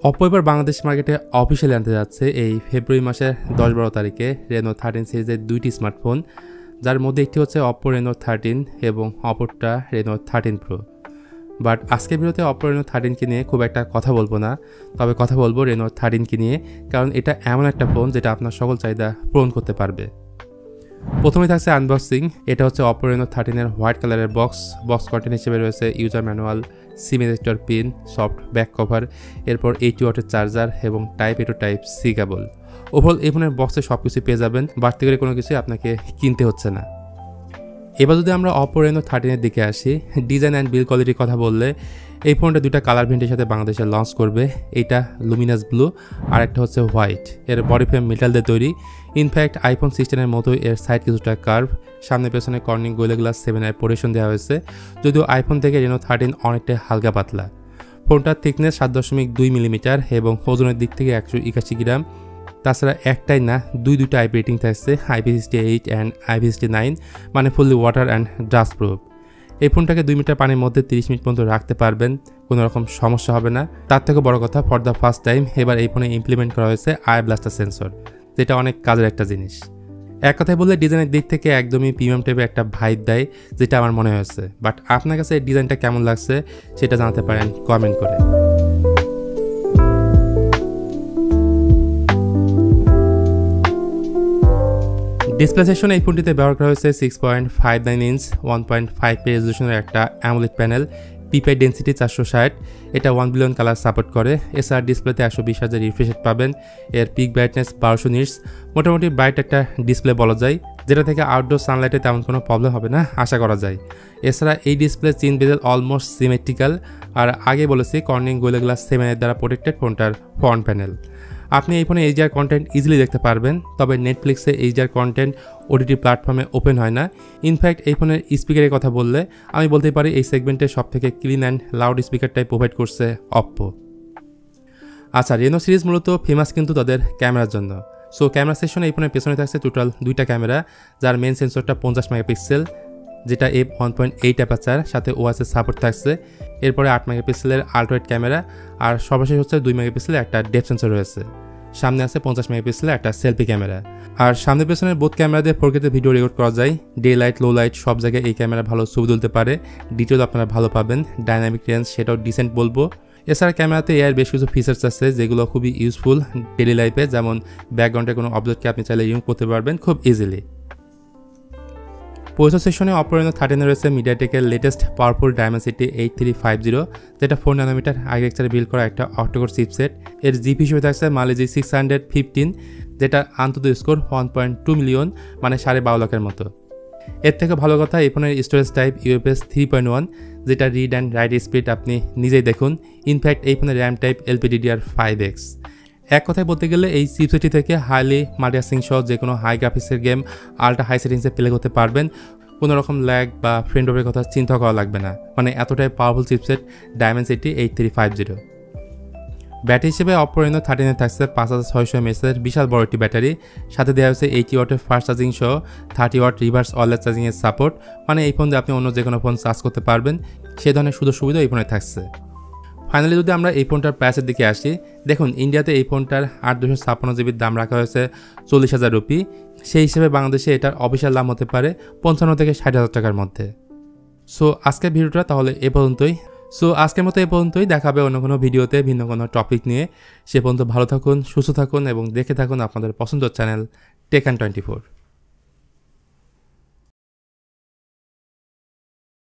Oppo এবার বাংলাদেশ মার্কেটে officially আনতে যাচ্ছে এই ফেব্রুয়ারি মাসের 10-12 তারিখে রেনো 13 সিরিজের দুইটি স্মার্টফোন, যার মধ্যে একটি হচ্ছে অপো রেনো 13 এবং অপরটা রেনো 13 প্রো। বাট আজকের ভিডিওতে অপো রেনো 13কে নিয়ে খুব একটা কথা বলবো না, তবে কথা বলবো রেনো 13কে নিয়ে, কারণ এটা এমন একটা ফোন যেটা আপনার সকল চাহিদা পূরণ করতে পারবে। প্রথমে থাকছে আনবক্সিং। এটা হচ্ছে অপো রেনো 13 এর হোয়াইট কালারের বক্স কন্টেন্ট হিসেবে রয়েছে user manual, sim ejector pin, soft back cover, এরপর 80 ওয়াটের চার্জার এবং type A to type C cable. Overall এই ফোনের বক্সে সব কিছু পেয়ে যাবেন, বাড়তি করে কোনো কিছুই আপনাকে কিনতে হচ্ছে না। এবার যদি আমরা অপো রেনো 13 এর দিকে আসি, ডিজাইন অ্যান্ড বিল্ড কোয়ালিটির কথা বললে এই ফোনটা দুইটা কালার ভেরিয়েন্টের সাথে বাংলাদেশে লঞ্চ করবে। এইটা লুমিনাস ব্লু আর একটা হচ্ছে হোয়াইট। এর বডি ফ্রেম মেটাল দিয়ে তৈরি। ইনফ্যাক্ট আইফোন 16 এর মতোই এর সাইড কিছুটা কার্ভ, সামনে পেছনে কর্নিং গোরিলা গ্লাস 7 এর পোরেশন দেওয়া হয়েছে, যদিও আইফোন থেকে রেনো 13 অনেকটা হালকা পাতলা। ফোনটার থিকনেস 7.2 মিলিমিটার এবং ওজনের দিক থেকে 181 গ্রাম। তাছাড়া একটাই না, দুইটা আইপি রেটিং থাকছে, IP68 অ্যান্ড IP69, মানে fully water and dust proof. এই ফোনটাকে 2 মিটার পানির মধ্যে 30 মিনিট পর্যন্ত রাখতে পারবেন, কোনো রকম সমস্যা হবে না। তার থেকে বড় কথা, ফর দ্য ফার্স্ট টাইম এবার এই ফোনে ইমপ্লিমেন্ট করা হয়েছে আই ব্লাস্টার সেন্সর, যেটা অনেক কাজের একটা জিনিস। এক কথায় বললে ডিজাইনের দিক থেকে একদমই প্রিমিয়াম টাইপের একটা ভাইব দেয়, যেটা আমার মনে হয়েছে। বাট আপনার কাছে এই ডিজাইনটা কেমন লাগছে সেটা জানাতে পারেন কমেন্ট করে। ডিসপ্লে সেকশনে এই ফোনটিতে ব্যবহার করা হয়েছে 6.59 ইঞ্চ 1.5 রেজলিউশনের একটা অ্যামোলেড প্যানেল, পিপিআই ডেন্সিটি 460। এটা 1 বিলিয়ন কালার সাপোর্ট করে। এছাড়া ডিসপ্লেতে 120,000 রিফ্রেশ রেট পাবেন। এর পিক ব্রাইটনেস 1200 নিটস, মোটামুটি ব্রাইট একটা ডিসপ্লে বলা যায়, যেটা থেকে আউটডোর সানলাইটে তেমন কোনো প্রবলেম হবে না আশা করা যায়। এছাড়া এই ডিসপ্লে চিন বেজেল অলমোস্ট সিমেট্রিক্যাল, আর আগে বলেছি কর্নিং গোরিলা গ্লাস 7 এর দ্বারা প্রোটেক্টেড ফোনটার ফ্রন্ট প্যানেল। আপনি এই ফোনে এইচডিআর কন্টেন্ট ইজিলি দেখতে পারবেন, তবে নেটফ্লিক্সে এইচডিআর কন্টেন্ট ওটিটি প্ল্যাটফর্মে ওপেন হয় না। ইনফ্যাক্ট এই ফোনের স্পিকারের কথা বললে আমি বলতে পারি এই সেগমেন্টে সবথেকে ক্লিন অ্যান্ড লাউড স্পিকারটাই প্রোভাইড করছে অপ্পো। আচ্ছা, রেনো সিরিজ মূলত ফেমাস কিন্তু তাদের ক্যামেরার জন্য। সো ক্যামেরা সেকশনে এই ফোনের পেছনে থাকছে টোটাল দুইটা ক্যামেরা, যার মেন সেন্সরটা 50 মেগাপিক্সেল, যেটা f1.8 অ্যাপারচার, সাথে ওএসএস সাপোর্ট থাকছে। এরপরে 8 মেগাপিক্সেলের আল্ট্রাওয়াইড ক্যামেরা, আর সর্বশেষ হচ্ছে 2 মেগাপিক্সেলের একটা ডেপথ সেন্সর রয়েছে। সামনে আছে 50 মেগাপিক্সেলের একটা সেলফি ক্যামেরা। আর সামনে পেছনের বোথ ক্যামেরা দিয়ে 4K তে ভিডিও রেকর্ড করা যায়। ডে লাইট, লো লাইট সব জায়গায় এই ক্যামেরা ভালো ছবি তুলতে পারে। ডিটেল আপনারা ভালো পাবেন। ডাইনামিক রেঞ্জ সেটাও ডিসেন্ট বলবো। এছাড়া ক্যামেরাতে এআইয়ের বেশ কিছু ফিচার্স আছে যেগুলো খুবই ইউজফুল ডেলি লাইফে, যেমন ব্যাকগ্রাউন্ডে কোনো অবজেক্টকে আপনি চাইলে রিমুভ করতে পারবেন খুব ইজিলি। প্রসেসর সেকশনে অপো রেনো 13 রয়েছে মিডিয়াটেকের লেটেস্ট পাওয়ারফুল ডায়মেনসিটি 8350, যেটা 4 ন্যানোমিটার আর্কিটেকচারে বিল্ড করা একটা অক্টোকোর চিপসেট। এর জিপি হিসেবে থাকছে মালিজি 615, যেটা আন্তর্জাতিক স্কোর 1.2 মিলিয়ন, মানে 12.5 লাখের মতো। এর থেকে ভালো কথা, এই ফোনের স্টোরেজ টাইপ UFS 3.1, যেটা রিড অ্যান্ড রাইট স্পিড আপনি নিজেই দেখুন। ইনফ্যাক্ট এই ফোনের র্যাম টাইপ LPDDR5X। এক কথায় বলতে গেলে এই চিপসেটটি থেকে হাইলি মাল্টিটাস্কিং সহ যে কোনো হাই গ্রাফিক্সের গেম আল্ট্রা হাই সেটিংসে প্লে করতে পারবেন। কোনো রকম ল্যাগ বা ফ্রেম ড্রপের কথা চিন্তা করা লাগবে না, মানে এতটাই পাওয়ারফুল চিপসেট ডায়মেনসিটি 8350। ব্যাটারি হিসেবে অপো রেনো 13 থাকছে 5600 mAh এর বিশাল বড় একটি ব্যাটারি, সাথে দেওয়া হয়েছে 80 ওয়াটের ফাস্ট চার্জিং সহ 30 ওয়াট রিভার্স ওয়্যারলেস চার্জিং এর সাপোর্ট, মানে এই ফোন দিয়ে আপনি অন্য যে কোনো ফোন চার্জ করতে পারবেন, সে ধরনের সুযোগ সুবিধা এই ফোনে থাকছে। ফাইনালি যদি আমরা এই ফোনটার প্রাইসের দিকে আসি, দেখুন ইন্ডিয়াতে এই ফোনটার 856 জিবির দাম রাখা হয়েছে 40,000 রুপি। সেই হিসেবে বাংলাদেশে এটার অফিসিয়াল দাম হতে পারে 55 থেকে 60,000 টাকার মধ্যে। সো আজকের ভিডিওটা তাহলে এ পর্যন্তই। আজকের মতো এ পর্যন্তই, দেখা হবে অন্য কোনো ভিডিওতে ভিন্ন কোনো টপিক নিয়ে। সে পর্যন্ত ভালো থাকুন, সুস্থ থাকুন এবং দেখে থাকুন আপনাদের পছন্দের চ্যানেল টেক অ্যান্ড 24।